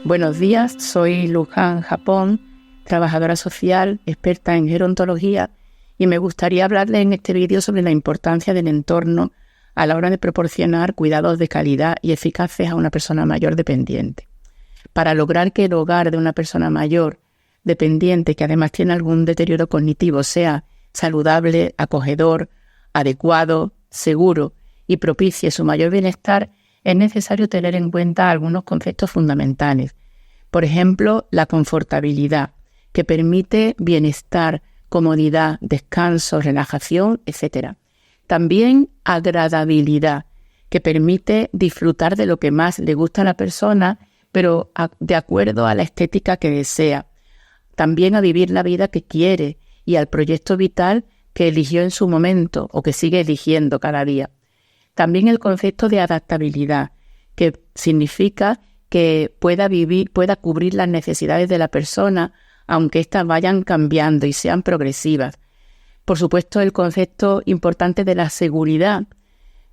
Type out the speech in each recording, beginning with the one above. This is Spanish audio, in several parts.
Buenos días, soy Luján Japón, trabajadora social, experta en gerontología, y me gustaría hablarles en este vídeo sobre la importancia del entorno a la hora de proporcionar cuidados de calidad y eficaces a una persona mayor dependiente. Para lograr que el hogar de una persona mayor dependiente, que además tiene algún deterioro cognitivo, sea saludable, acogedor, adecuado, seguro y propicie su mayor bienestar, es necesario tener en cuenta algunos conceptos fundamentales. Por ejemplo, la confortabilidad, que permite bienestar, comodidad, descanso, relajación, etc. También agradabilidad, que permite disfrutar de lo que más le gusta a la persona, pero de acuerdo a la estética que desea. También a vivir la vida que quiere y al proyecto vital que eligió en su momento o que sigue eligiendo cada día. También el concepto de adaptabilidad, que significa que pueda cubrir las necesidades de la persona, aunque éstas vayan cambiando y sean progresivas. Por supuesto, el concepto importante de la seguridad,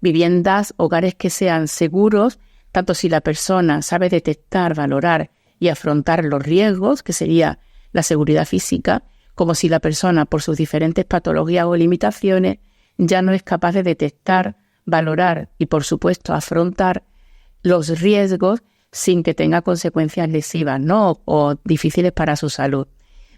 viviendas, hogares que sean seguros, tanto si la persona sabe detectar, valorar y afrontar los riesgos, que sería la seguridad física, como si la persona, por sus diferentes patologías o limitaciones, ya no es capaz de detectar, valorar y, por supuesto, afrontar los riesgos sin que tenga consecuencias lesivas, ¿no? o difíciles para su salud.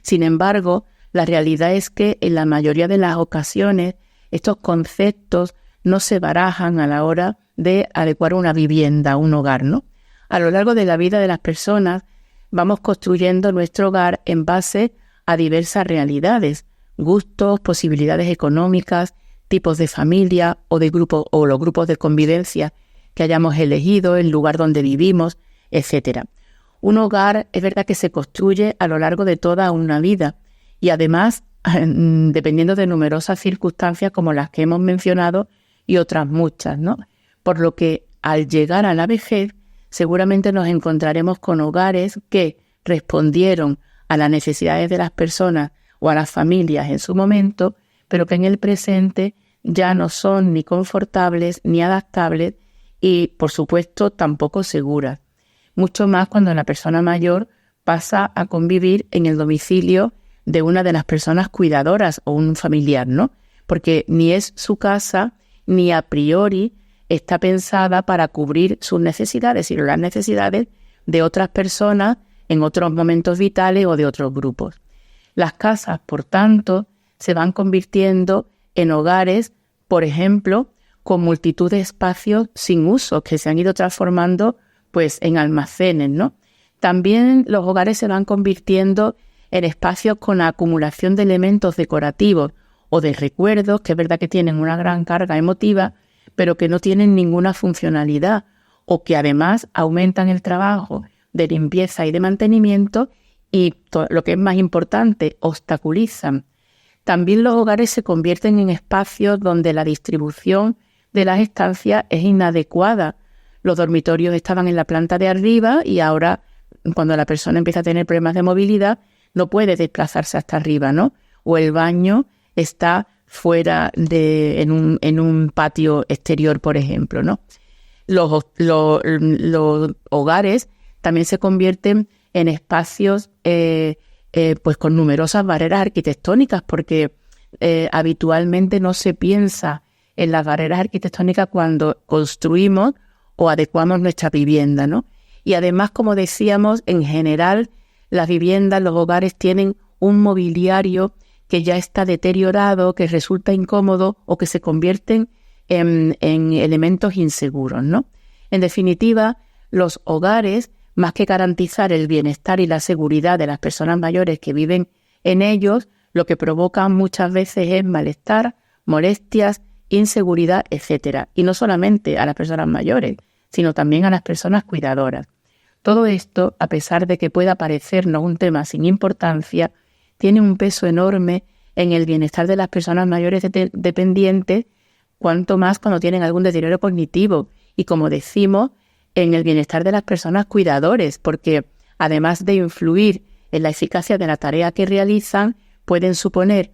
Sin embargo, la realidad es que en la mayoría de las ocasiones estos conceptos no se barajan a la hora de adecuar una vivienda, un hogar, ¿no? A lo largo de la vida de las personas vamos construyendo nuestro hogar en base a diversas realidades, gustos, posibilidades económicas, tipos de familia o de grupo o los grupos de convivencia que hayamos elegido, el lugar donde vivimos, etc. Un hogar es verdad que se construye a lo largo de toda una vida y además dependiendo de numerosas circunstancias como las que hemos mencionado y otras muchas, ¿no? Por lo que al llegar a la vejez seguramente nos encontraremos con hogares que respondieron a las necesidades de las personas o a las familias en su momento, pero que en el presente ya no son ni confortables ni adaptables y, por supuesto, tampoco seguras. Mucho más cuando la persona mayor pasa a convivir en el domicilio de una de las personas cuidadoras o un familiar, ¿no? Porque ni es su casa ni a priori está pensada para cubrir sus necesidades, sino las necesidades de otras personas en otros momentos vitales o de otros grupos. Las casas, por tanto, se van convirtiendo en hogares, por ejemplo, con multitud de espacios sin uso que se han ido transformando pues en almacenes, ¿no? También los hogares se van convirtiendo en espacios con acumulación de elementos decorativos o de recuerdos, que es verdad que tienen una gran carga emotiva, pero que no tienen ninguna funcionalidad o que además aumentan el trabajo de limpieza y de mantenimiento y, lo que es más importante, obstaculizan. También los hogares se convierten en espacios donde la distribución de las estancias es inadecuada. Los dormitorios estaban en la planta de arriba y ahora, cuando la persona empieza a tener problemas de movilidad, no puede desplazarse hasta arriba, ¿no? O el baño está fuera en un patio exterior, por ejemplo, ¿no? Los hogares también se convierten en espacios pues con numerosas barreras arquitectónicas, porque habitualmente no se piensa en las barreras arquitectónicas cuando construimos o adecuamos nuestra vivienda, ¿no? Y además, como decíamos, en general las viviendas, los hogares tienen un mobiliario que ya está deteriorado, que resulta incómodo o que se convierten en elementos inseguros, ¿no? En definitiva, los hogares, más que garantizar el bienestar y la seguridad de las personas mayores que viven en ellos, lo que provocan muchas veces es malestar, molestias, inseguridad, etc. Y no solamente a las personas mayores, sino también a las personas cuidadoras. Todo esto, a pesar de que pueda parecernos un tema sin importancia, tiene un peso enorme en el bienestar de las personas mayores dependientes, cuanto más cuando tienen algún deterioro cognitivo y, como decimos, en el bienestar de las personas cuidadores, porque además de influir en la eficacia de la tarea que realizan, pueden suponer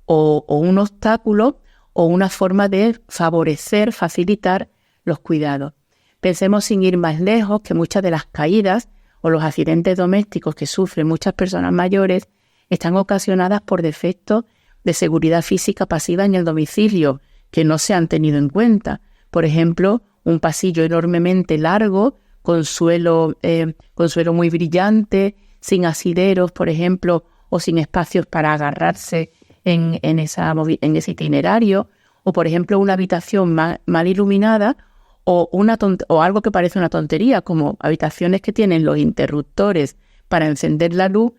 o un obstáculo o una forma de favorecer, facilitar los cuidados. Pensemos sin ir más lejos que muchas de las caídas o los accidentes domésticos que sufren muchas personas mayores están ocasionadas por defectos de seguridad física pasiva en el domicilio que no se han tenido en cuenta. Por ejemplo, un pasillo enormemente largo con suelo muy brillante, sin asideros, por ejemplo, o sin espacios para agarrarse en ese itinerario, o por ejemplo una habitación mal iluminada o algo que parece una tontería, como habitaciones que tienen los interruptores para encender la luz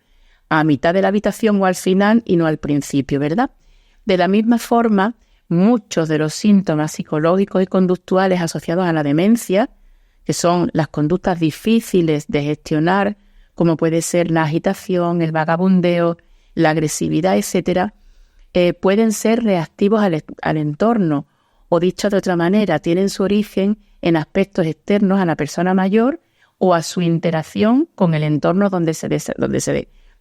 a mitad de la habitación o al final y no al principio, ¿verdad? De la misma forma, muchos de los síntomas psicológicos y conductuales asociados a la demencia, que son las conductas difíciles de gestionar, como puede ser la agitación, el vagabundeo, la agresividad, etcétera, pueden ser reactivos al entorno, o dicho de otra manera, tienen su origen en aspectos externos a la persona mayor o a su interacción con el entorno donde se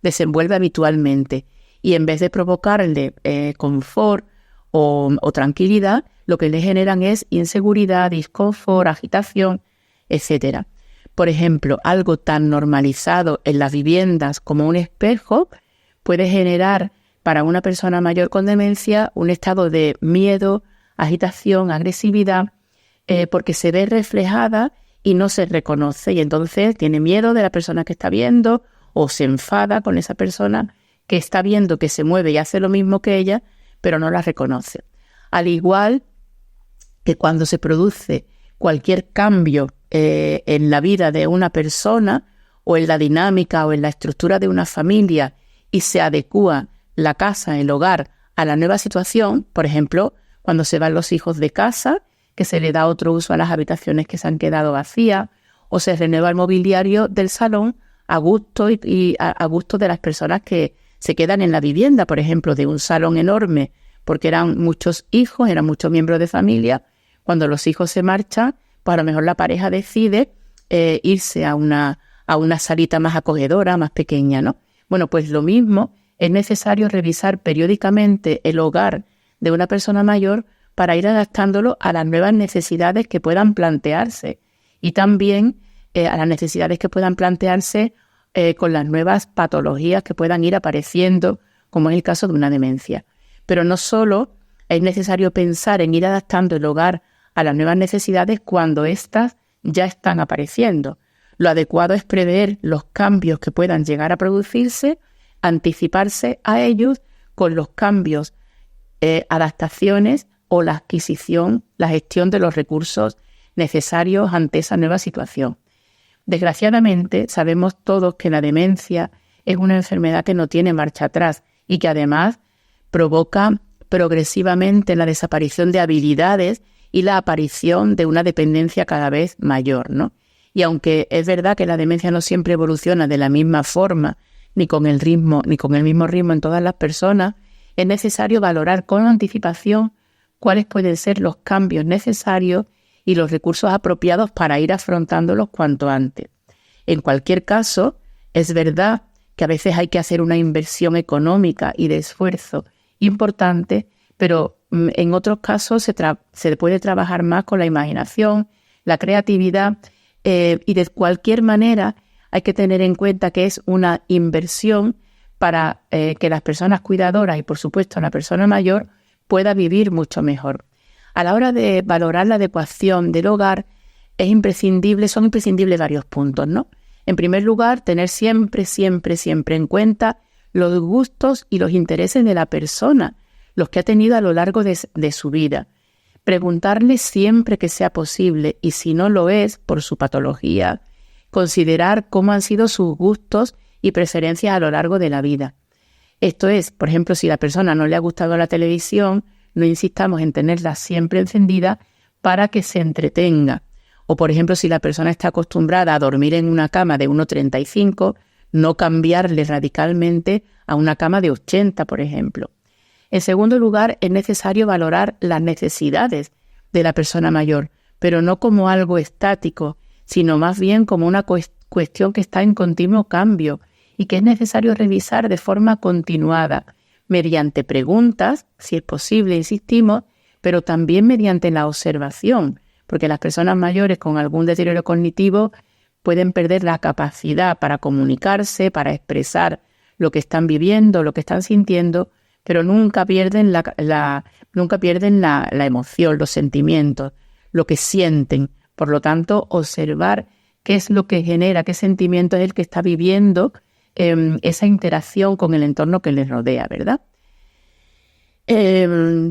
desenvuelve habitualmente. Y en vez de provocarle confort o tranquilidad, lo que le generan es inseguridad, disconfort, agitación, etcétera. Por ejemplo, algo tan normalizado en las viviendas como un espejo puede generar para una persona mayor con demencia un estado de miedo, agitación, agresividad, porque se ve reflejada y no se reconoce, y entonces tiene miedo de la persona que está viendo o se enfada con esa persona que está viendo que se mueve y hace lo mismo que ella, pero no la reconoce. Al igual que cuando se produce cualquier cambio en la vida de una persona o en la dinámica o en la estructura de una familia y se adecúa la casa, el hogar, a la nueva situación, por ejemplo, cuando se van los hijos de casa, que se le da otro uso a las habitaciones que se han quedado vacías, o se renueva el mobiliario del salón a gusto y a gusto de las personas que se quedan en la vivienda, por ejemplo, de un salón enorme, porque eran muchos hijos, eran muchos miembros de familia. Cuando los hijos se marchan, pues a lo mejor la pareja decide irse a una salita más acogedora, más pequeña, ¿no? Bueno, pues lo mismo, es necesario revisar periódicamente el hogar de una persona mayor para ir adaptándolo a las nuevas necesidades que puedan plantearse y también a las necesidades que puedan plantearse con las nuevas patologías que puedan ir apareciendo, como es el caso de una demencia. Pero no solo es necesario pensar en ir adaptando el hogar a las nuevas necesidades cuando éstas ya están apareciendo. Lo adecuado es prever los cambios que puedan llegar a producirse, anticiparse a ellos con los cambios, adaptaciones o la adquisición, la gestión de los recursos necesarios ante esa nueva situación. Desgraciadamente, sabemos todos que la demencia es una enfermedad que no tiene marcha atrás y que además provoca progresivamente la desaparición de habilidades y la aparición de una dependencia cada vez mayor, ¿no? Y aunque es verdad que la demencia no siempre evoluciona de la misma forma, ni con el mismo ritmo en todas las personas, es necesario valorar con anticipación cuáles pueden ser los cambios necesarios y los recursos apropiados para ir afrontándolos cuanto antes. En cualquier caso, es verdad que a veces hay que hacer una inversión económica y de esfuerzo importante, pero en otros casos se puede trabajar más con la imaginación, la creatividad, y de cualquier manera hay que tener en cuenta que es una inversión para que las personas cuidadoras y, por supuesto, la persona mayor pueda vivir mucho mejor. A la hora de valorar la adecuación del hogar son imprescindibles varios puntos, ¿no? En primer lugar, tener siempre en cuenta los gustos y los intereses de la persona, los que ha tenido a lo largo de su vida. Preguntarle siempre que sea posible y si no lo es, por su patología, considerar cómo han sido sus gustos y preferencias a lo largo de la vida. Esto es, por ejemplo, si a la persona no le ha gustado la televisión, no insistamos en tenerla siempre encendida para que se entretenga. O, por ejemplo, si la persona está acostumbrada a dormir en una cama de 1,35, no cambiarle radicalmente a una cama de 80, por ejemplo. En segundo lugar, es necesario valorar las necesidades de la persona mayor, pero no como algo estático, sino más bien como una cuestión que está en continuo cambio y que es necesario revisar de forma continuada, mediante preguntas, si es posible, insistimos, pero también mediante la observación, porque las personas mayores con algún deterioro cognitivo pueden perder la capacidad para comunicarse, para expresar lo que están viviendo, lo que están sintiendo, pero nunca pierden la emoción, los sentimientos, lo que sienten. Por lo tanto, observar qué es lo que genera, qué sentimiento es el que está viviendo esa interacción con el entorno que les rodea, ¿verdad?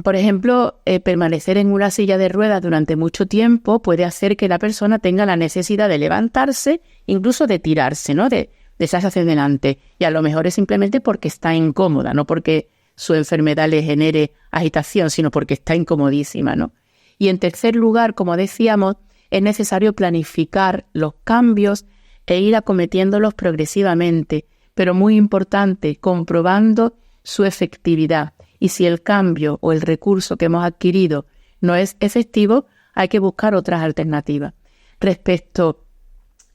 Por ejemplo, permanecer en una silla de ruedas durante mucho tiempo puede hacer que la persona tenga la necesidad de levantarse, incluso de tirarse, ¿no? De echarse hacia adelante. Y a lo mejor es simplemente porque está incómoda, no porque su enfermedad le genere agitación, sino porque está incomodísima, ¿no? Y en tercer lugar, como decíamos, es necesario planificar los cambios e ir acometiéndolos progresivamente, pero muy importante, comprobando su efectividad. Y si el cambio o el recurso que hemos adquirido no es efectivo, hay que buscar otras alternativas. Respecto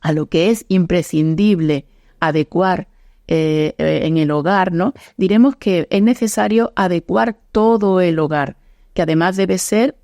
a lo que es imprescindible adecuar en el hogar, ¿no? Diremos que es necesario adecuar todo el hogar, que además debe ser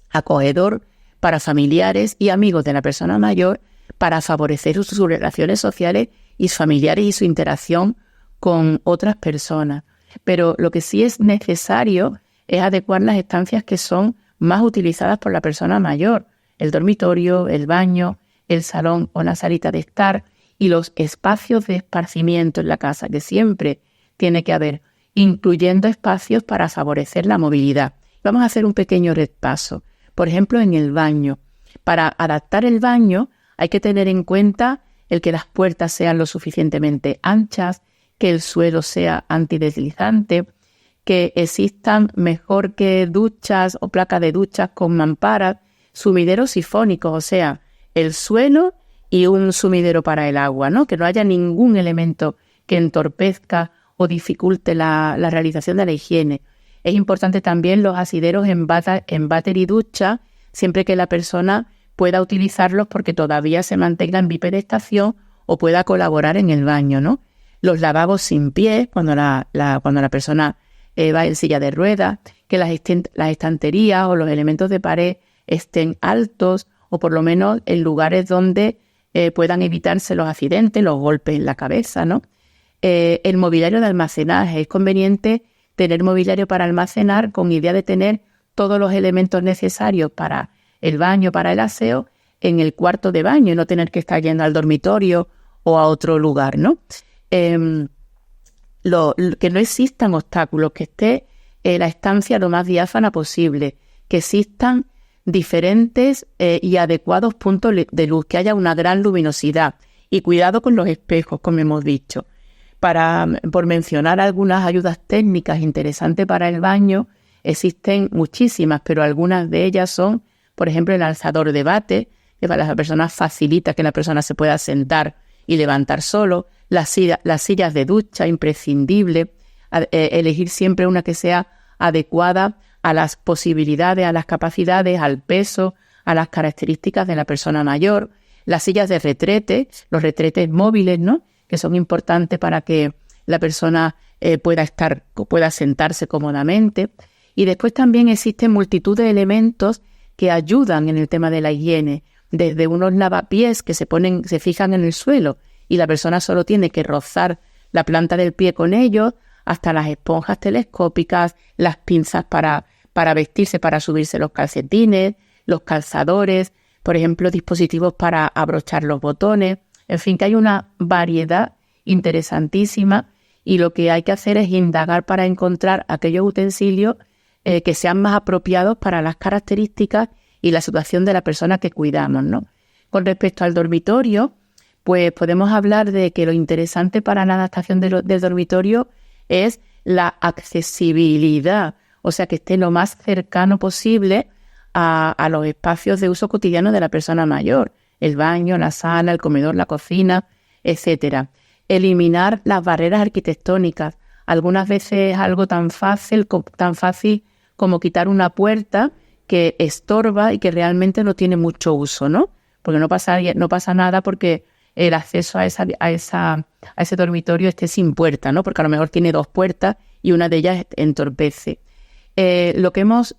acogedor para familiares y amigos de la persona mayor, para favorecer sus relaciones sociales y familiares y su interacción con otras personas. Pero lo que sí es necesario es adecuar las estancias que son más utilizadas por la persona mayor, el dormitorio, el baño, el salón o la salita de estar y los espacios de esparcimiento en la casa, que siempre tiene que haber, incluyendo espacios para favorecer la movilidad. Vamos a hacer un pequeño repaso. Por ejemplo, en el baño. Para adaptar el baño hay que tener en cuenta el que las puertas sean lo suficientemente anchas, que el suelo sea antideslizante, que existan mejor que duchas o placas de duchas con mamparas, sumideros sifónicos, o sea, el suelo y un sumidero para el agua, ¿no? Que no haya ningún elemento que entorpezca o dificulte la realización de la higiene. Es importante también los asideros en váter y ducha, siempre que la persona pueda utilizarlos porque todavía se mantenga en bipedestación o pueda colaborar en el baño, ¿no? Los lavabos sin pies, cuando la persona va en silla de ruedas, que las estanterías o los elementos de pared estén altos o por lo menos en lugares donde puedan evitarse los accidentes, los golpes en la cabeza, ¿no? El mobiliario de almacenaje. Es conveniente tener mobiliario para almacenar con idea de tener todos los elementos necesarios para el baño, para el aseo, en el cuarto de baño y no tener que estar yendo al dormitorio o a otro lugar, ¿no? Que no existan obstáculos, que esté la estancia lo más diáfana posible, que existan diferentes y adecuados puntos de luz, que haya una gran luminosidad y cuidado con los espejos, como hemos dicho. Por mencionar algunas ayudas técnicas interesantes para el baño, existen muchísimas, pero algunas de ellas son, por ejemplo, el alzador de váter, que para las personas facilita que la persona se pueda sentar y levantar solo, las sillas de ducha, imprescindible, elegir siempre una que sea adecuada a las posibilidades, a las capacidades, al peso, a las características de la persona mayor, las sillas de retrete, los retretes móviles, ¿no?, que son importantes para que la persona pueda sentarse cómodamente. Y después también existen multitud de elementos que ayudan en el tema de la higiene, desde unos lavapiés que se fijan en el suelo y la persona solo tiene que rozar la planta del pie con ellos, hasta las esponjas telescópicas, las pinzas para vestirse, para subirse los calcetines, los calzadores, por ejemplo, dispositivos para abrochar los botones. En fin, que hay una variedad interesantísima y lo que hay que hacer es indagar para encontrar aquellos utensilios que sean más apropiados para las características y la situación de la persona que cuidamos, ¿no? Con respecto al dormitorio, pues podemos hablar de que lo interesante para la adaptación del dormitorio es la accesibilidad, o sea, que esté lo más cercano posible a los espacios de uso cotidiano de la persona mayor, el baño, la sala, el comedor, la cocina, etcétera. Eliminar las barreras arquitectónicas. Algunas veces es algo tan fácil como quitar una puerta que estorba y que realmente no tiene mucho uso, ¿no? Porque no pasa nada porque el acceso a ese dormitorio esté sin puerta, ¿no? Porque a lo mejor tiene dos puertas y una de ellas entorpece. Lo que hemos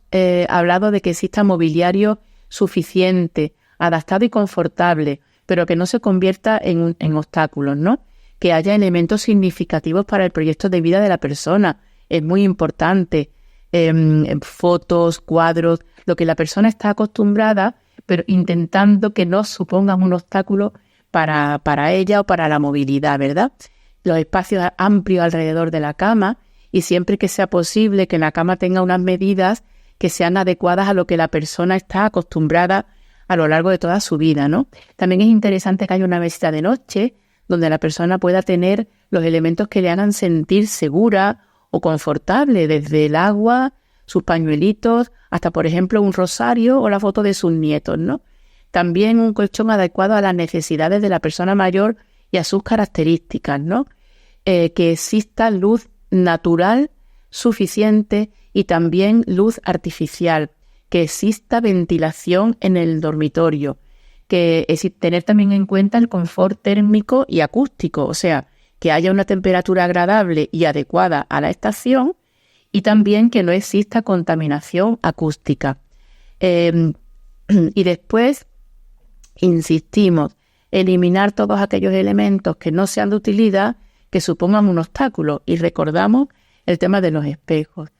hablado de que exista mobiliario suficiente, adaptado y confortable, pero que no se convierta en obstáculos, ¿no? Que haya elementos significativos para el proyecto de vida de la persona. Es muy importante. Fotos, cuadros, lo que la persona está acostumbrada, pero intentando que no supongan un obstáculo para ella o para la movilidad, ¿verdad? Los espacios amplios alrededor de la cama y siempre que sea posible que la cama tenga unas medidas que sean adecuadas a lo que la persona está acostumbrada a lo largo de toda su vida, ¿no? También es interesante que haya una mesita de noche donde la persona pueda tener los elementos que le hagan sentir segura o confortable, desde el agua, sus pañuelitos, hasta, por ejemplo, un rosario o la foto de sus nietos, ¿no? También un colchón adecuado a las necesidades de la persona mayor y a sus características, ¿no? Que exista luz natural suficiente y también luz artificial, que exista ventilación en el dormitorio, que tener también en cuenta el confort térmico y acústico, o sea, que haya una temperatura agradable y adecuada a la estación y también que no exista contaminación acústica. Y después, insistimos, eliminar todos aquellos elementos que no sean de utilidad, que supongan un obstáculo, y recordamos el tema de los espejos.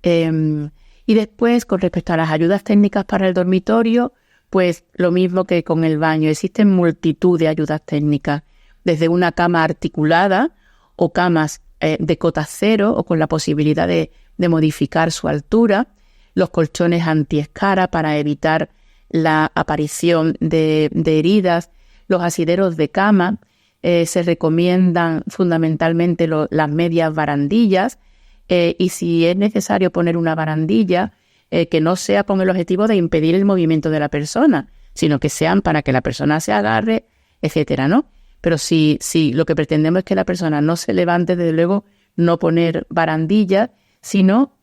Y después, con respecto a las ayudas técnicas para el dormitorio, pues lo mismo que con el baño, existen multitud de ayudas técnicas, desde una cama articulada o camas de cota cero o con la posibilidad de modificar su altura, los colchones antiescara para evitar la aparición de heridas, los asideros de cama, se recomiendan fundamentalmente las medias barandillas y si es necesario poner una barandilla, que no sea con el objetivo de impedir el movimiento de la persona, sino que sean para que la persona se agarre, etcétera, ¿no? Pero si lo que pretendemos es que la persona no se levante, desde luego no poner barandillas, sino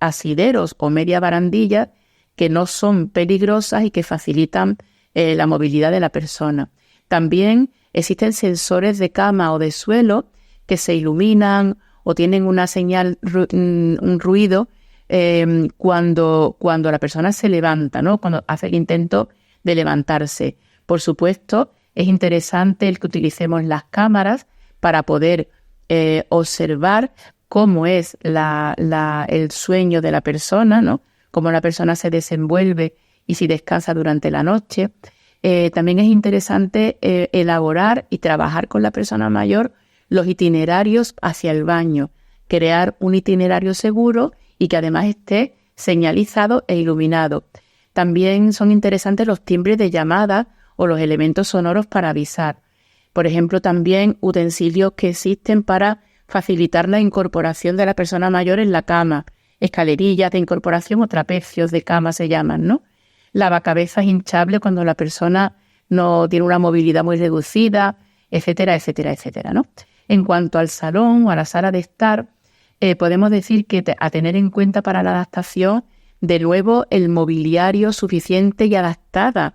asideros o media barandillas que no son peligrosas y que facilitan la movilidad de la persona. También existen sensores de cama o de suelo que se iluminan o tienen una señal, un ruido cuando la persona se levanta, ¿no? Cuando hace el intento de levantarse. Por supuesto, es interesante el que utilicemos las cámaras para poder observar cómo es el sueño de la persona, ¿no? Cómo la persona se desenvuelve y si descansa durante la noche. También es interesante elaborar y trabajar con la persona mayor los itinerarios hacia el baño, crear un itinerario seguro y que además esté señalizado e iluminado. También son interesantes los timbres de llamada o los elementos sonoros para avisar. Por ejemplo, también utensilios que existen para facilitar la incorporación de la persona mayor en la cama, escalerillas de incorporación o trapecios de cama se llaman, ¿no? Lavacabezas hinchables cuando la persona no tiene una movilidad muy reducida, etcétera, etcétera, etcétera, ¿no? En cuanto al salón o a la sala de estar, podemos decir que a tener en cuenta para la adaptación, de nuevo, el mobiliario suficiente y adaptado,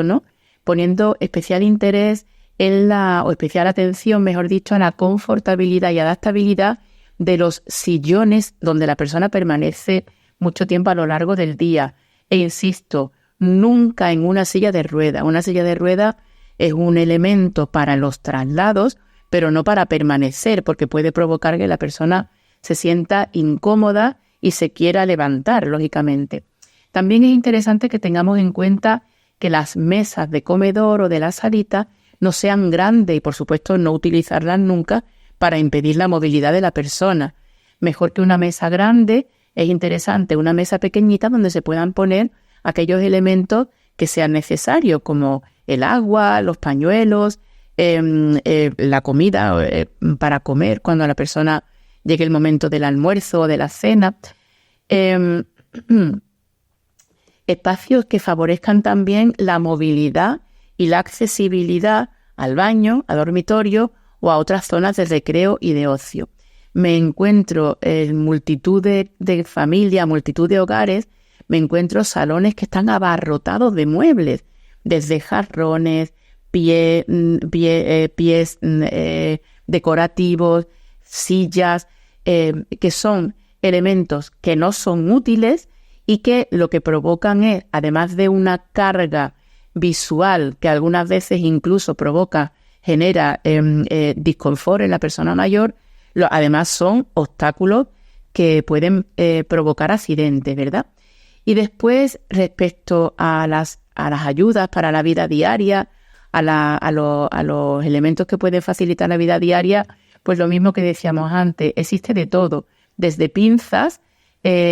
¿no? Poniendo especial interés o especial atención, mejor dicho, a la confortabilidad y adaptabilidad de los sillones donde la persona permanece mucho tiempo a lo largo del día. E insisto, nunca en una silla de rueda. Una silla de rueda es un elemento para los traslados, pero no para permanecer, porque puede provocar que la persona se sienta incómoda y se quiera levantar, lógicamente. También es interesante que tengamos en cuenta que las mesas de comedor o de la salita no sean grandes y, por supuesto, no utilizarlas nunca para impedir la movilidad de la persona. Mejor que una mesa grande, es interesante una mesa pequeñita donde se puedan poner aquellos elementos que sean necesarios, como el agua, los pañuelos, la comida para comer cuando la persona llegue el momento del almuerzo o de la cena. Espacios que favorezcan también la movilidad y la accesibilidad al baño, a dormitorio o a otras zonas de recreo y de ocio. Me encuentro en multitud de familias, multitud de hogares, me encuentro salones que están abarrotados de muebles, desde jarrones, pies decorativos, sillas, que son elementos que no son útiles y que lo que provocan es, además de una carga visual que algunas veces incluso genera disconfort en la persona mayor, además son obstáculos que pueden provocar accidentes, ¿verdad? Y después, respecto a las ayudas para la vida diaria, a los elementos que pueden facilitar la vida diaria, pues lo mismo que decíamos antes, existe de todo, desde pinzas,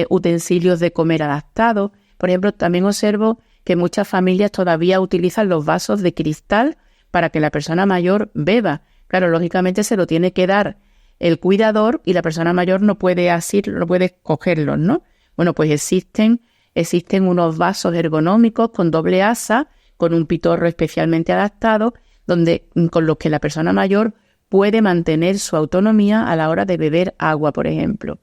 utensilios de comer adaptados. Por ejemplo, también observo que muchas familias todavía utilizan los vasos de cristal para que la persona mayor beba. Claro, lógicamente se lo tiene que dar el cuidador y la persona mayor no puede cogerlos, ¿no? Bueno, pues existen unos vasos ergonómicos con doble asa, con un pitorro especialmente adaptado, con los que la persona mayor puede mantener su autonomía a la hora de beber agua, por ejemplo.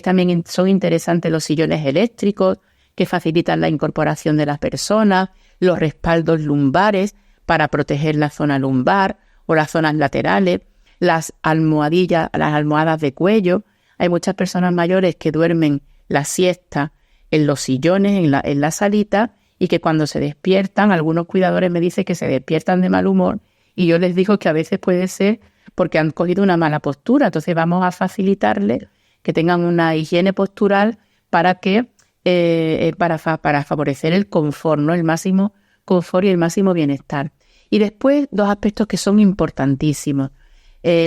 También son interesantes los sillones eléctricos que facilitan la incorporación de las personas, los respaldos lumbares para proteger la zona lumbar o las zonas laterales, las almohadas de cuello. Hay muchas personas mayores que duermen la siesta en los sillones, en la salita, y que cuando se despiertan, algunos cuidadores me dicen que se despiertan de mal humor, y yo les digo que a veces puede ser porque han cogido una mala postura. Entonces vamos a facilitarles que tengan una higiene postural para favorecer el confort, ¿no? El máximo confort y el máximo bienestar. Y después, dos aspectos que son importantísimos.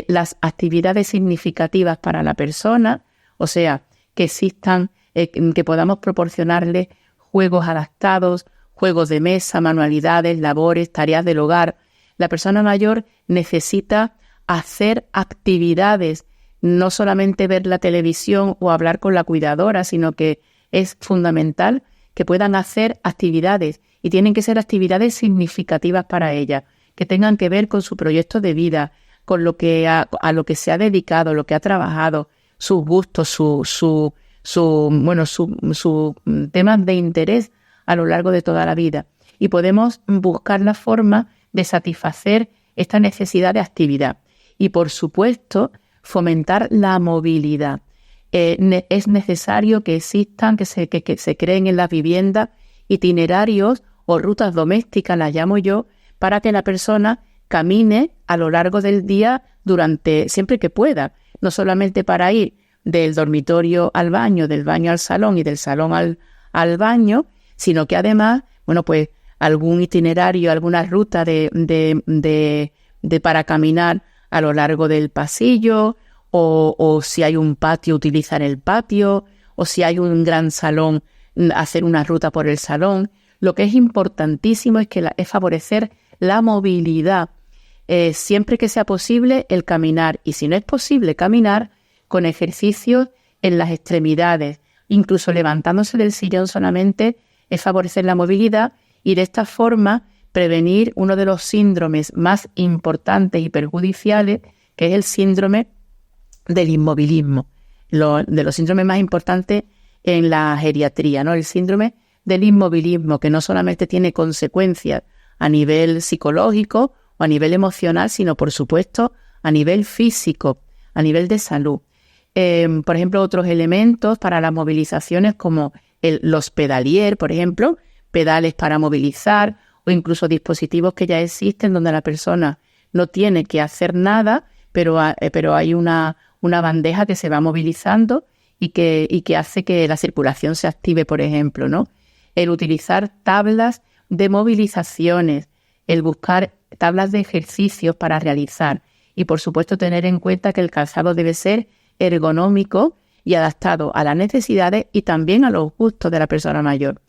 Las actividades significativas para la persona, o sea, que existan, que podamos proporcionarle juegos adaptados, juegos de mesa, manualidades, labores, tareas del hogar. La persona mayor necesita hacer actividades, no solamente ver la televisión o hablar con la cuidadora, sino que es fundamental que puedan hacer actividades, y tienen que ser actividades significativas para ella, que tengan que ver con su proyecto de vida, con lo que a lo que se ha dedicado, lo que ha trabajado, sus gustos, sus temas de interés a lo largo de toda la vida. Y podemos buscar la forma de satisfacer esta necesidad de actividad. Y, por supuesto, fomentar la movilidad. Es necesario que existan, que se creen en las viviendas itinerarios o rutas domésticas, las llamo yo, para que la persona camine a lo largo del día siempre que pueda, no solamente para ir del dormitorio al baño, del baño al salón y del salón al baño, sino que además, pues algún itinerario, alguna ruta para caminar a lo largo del pasillo, o si hay un patio, utilizar el patio, o si hay un gran salón, hacer una ruta por el salón. Lo que es importantísimo es favorecer la movilidad, siempre que sea posible el caminar, y si no es posible caminar, con ejercicios en las extremidades, incluso levantándose del sillón solamente, es favorecer la movilidad y de esta forma prevenir uno de los síndromes más importantes y perjudiciales, que es el síndrome del inmovilismo, de los síndromes más importantes en la geriatría, ¿no? El síndrome del inmovilismo, que no solamente tiene consecuencias a nivel psicológico o a nivel emocional, sino, por supuesto, a nivel físico, a nivel de salud. Por ejemplo, otros elementos para las movilizaciones como los pedalier, por ejemplo, pedales para movilizar, o incluso dispositivos que ya existen donde la persona no tiene que hacer nada, pero hay una bandeja que se va movilizando y que hace que la circulación se active, por ejemplo, ¿no? El utilizar tablas de movilizaciones, el buscar tablas de ejercicios para realizar y, por supuesto, tener en cuenta que el calzado debe ser ergonómico y adaptado a las necesidades y también a los gustos de la persona mayor.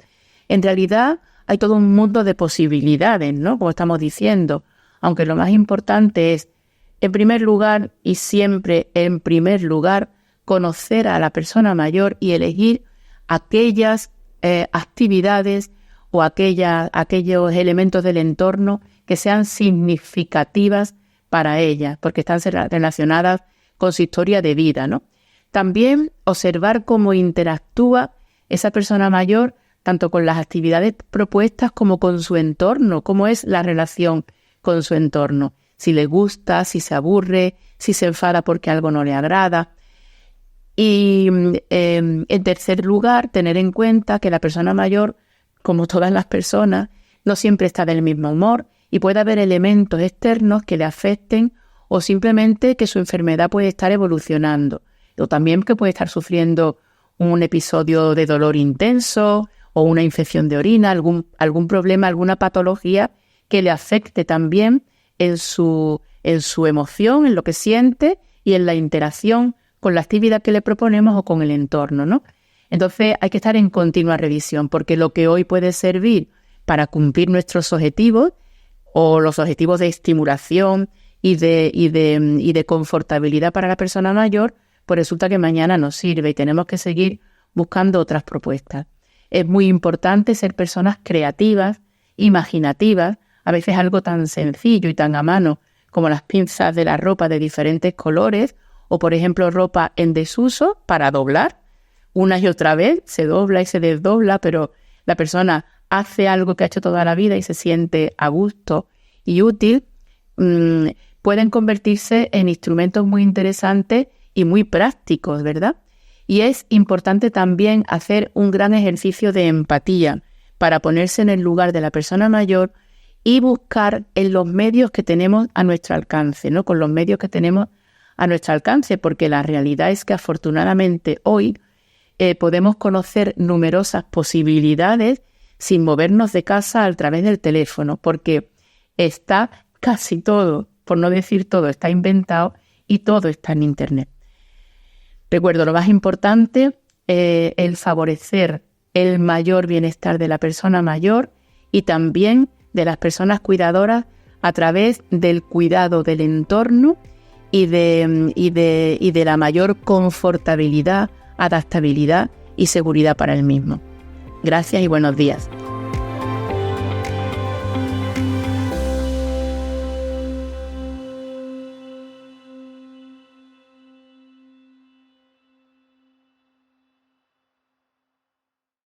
En realidad hay todo un mundo de posibilidades, ¿no? Como estamos diciendo, aunque lo más importante es, en primer lugar y siempre en primer lugar, conocer a la persona mayor y elegir aquellas actividades o aquellos elementos del entorno que sean significativas para ella, porque están relacionadas con su historia de vida, ¿no? También observar cómo interactúa esa persona mayor tanto con las actividades propuestas como con su entorno, cómo es la relación con su entorno, si le gusta, si se aburre, si se enfada porque algo no le agrada. Y en tercer lugar, tener en cuenta que la persona mayor, como todas las personas, no siempre está del mismo humor y puede haber elementos externos que le afecten o simplemente que su enfermedad puede estar evolucionando o también que puede estar sufriendo un episodio de dolor intenso o una infección de orina, algún problema, alguna patología que le afecte también en su emoción, en lo que siente y en la interacción con la actividad que le proponemos o con el entorno, ¿no? Entonces hay que estar en continua revisión, porque lo que hoy puede servir para cumplir nuestros objetivos o los objetivos de estimulación y de confortabilidad para la persona mayor, pues resulta que mañana no sirve y tenemos que seguir buscando otras propuestas. Es muy importante ser personas creativas, imaginativas, a veces algo tan sencillo y tan a mano como las pinzas de la ropa de diferentes colores o, por ejemplo, ropa en desuso para doblar. Una y otra vez se dobla y se desdobla, pero la persona hace algo que ha hecho toda la vida y se siente a gusto y útil. Pueden convertirse en instrumentos muy interesantes y muy prácticos, ¿verdad? Y es importante también hacer un gran ejercicio de empatía para ponerse en el lugar de la persona mayor y buscar en los medios que tenemos a nuestro alcance, ¿no? Con los medios que tenemos a nuestro alcance, porque la realidad es que afortunadamente hoy podemos conocer numerosas posibilidades sin movernos de casa a través del teléfono, porque está casi todo, por no decir todo, está inventado y todo está en Internet. Recuerdo, lo más importante es el favorecer el mayor bienestar de la persona mayor y también de las personas cuidadoras a través del cuidado del entorno y de la mayor confortabilidad, adaptabilidad y seguridad para el mismo. Gracias y buenos días.